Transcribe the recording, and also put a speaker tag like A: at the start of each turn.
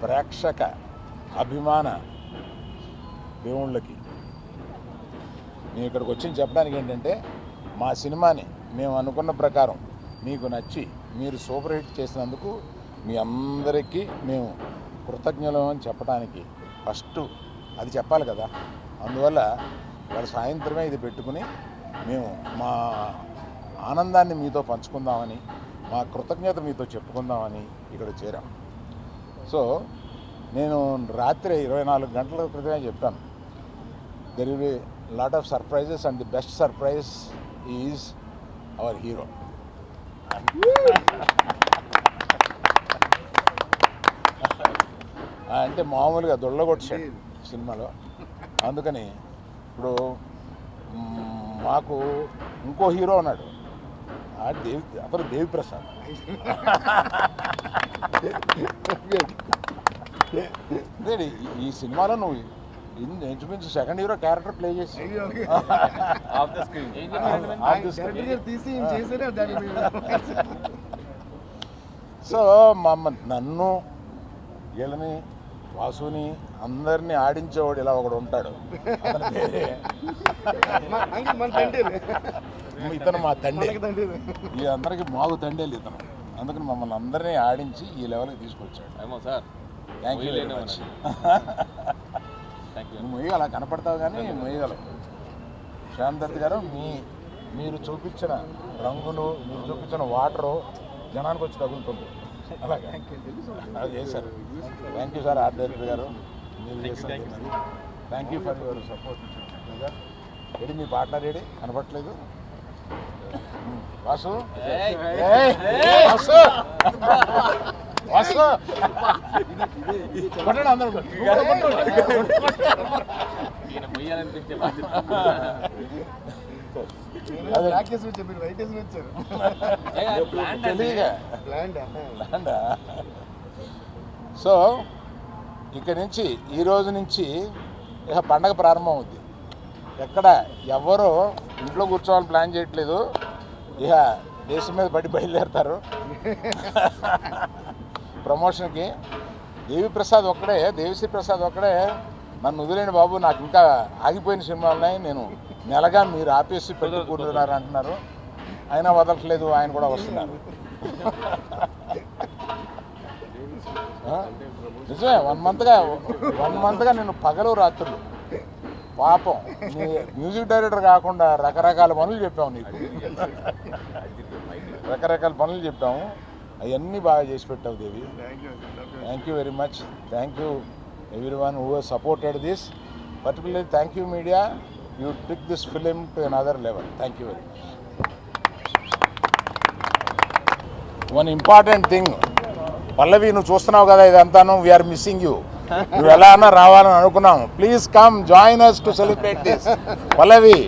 A: ప్రేక్షక అభిమాన దేవుళ్ళకి నేను ఇక్కడికి వచ్చి చెప్పడానికి ఏంటంటే మా సినిమాని మేము అనుకున్న ప్రకారం మీకు నచ్చి మీరు సూపర్ హిట్ చేసినందుకు మీ అందరికీ మేము కృతజ్ఞులం అని చెప్పడానికి ఫస్ట్ అది చెప్పాలి కదా. అందువల్ల వాళ్ళ సాయంత్రమే ఇది పెట్టుకుని మేము మా ఆనందాన్ని మీతో పంచుకుందామని, మా కృతజ్ఞత మీతో చెప్పుకుందామని ఇక్కడ చేరాం. సో నేను రాత్రి 24 గంటల క్రితమే చెప్పాను, there will be lot of surprises and the best surprise is our hero. అంటే మామూలుగా దొళ్ళగొట్టాడు సినిమాలో. అందుకని ఇప్పుడు మాకు ఇంకో హీరో ఉన్నాడు, అతను దేవిప్రసాద్. ఈ సినిమాలో నువ్వు ఇంచుమించు సెకండ్ హీరో క్యారెక్టర్ ప్లే చేసి సో నన్ను వీళ్ళని వాసుని అందరినీ ఆడించేవాడు ఇలా ఒకడు ఉంటాడు. ఇతను మా తండ్రి, ఈ అందరికి మాకు తండ్రి ఇతను. అందుకని మమ్మల్ని అందరినీ ఆడించి ఈ లెవెల్కి తీసుకొచ్చాడు. Thank you very much. నువ్వు మొయ్యగల కనపడతావు కానీ మొయ్యగలవు. శ్యామ్ దత్ గారు మీరు చూపించిన రంగులు, మీరు చూపించిన వాటరు జనానికి వచ్చి తగులుతుంది. అలాగే అది చేశారు. Thank you sir art director garu, మీరు చేశారు. Thank you for your support. AD మీ పార్ట్నర్ ఏడి కనపట్లేదు? వాసు వాసు వాసు కొట్టండి అందరూ. సో ఇక్కడి నుంచి ఈ రోజు నుంచి ఇక పండగ ప్రారంభం అవుద్ది. ఎక్కడ ఎవరు ఇంట్లో కూర్చోవాలని ప్లాన్ చేయట్లేదు, ఇక దేశం మీద పడి బయలుదేరుతారు ప్రమోషన్కి. దేవిశ్రీ ప్రసాద్ ఒక్కడే నన్ను వదిలేండి బాబు, నాకు ఇంకా ఆగిపోయిన సినిమాలు ఉన్నాయి, నేను నెలగా మీరు ఆపేసి పెట్టుకుంటున్నారు అంటున్నారు. అయినా వదలట్లేదు, ఆయన కూడా వస్తున్నారు. నిజమే, 1 మంత్గా నేను పగలు రాత్రులు పాపం మ్యూజిక్ డైరెక్టర్ కాకుండా రకరకాల పనులు చెప్పాము నీకు, రకరకాల పనులు చెప్పాము. అవన్నీ బాగా చేసి పెట్టావు Devi. Thank you very much. Thank you everyone who has supported this. Particularly thank you media, you took this film to another level. Thank you very much. One important thing, పల్లవి నువ్వు చూస్తున్నావు కదా ఇదంతాను, వీఆర్ మిస్సింగ్ యూ. నువ్వు ఎలా అన్నా రావాలని అనుకున్నాము. Please come join us to celebrate this. Pallavi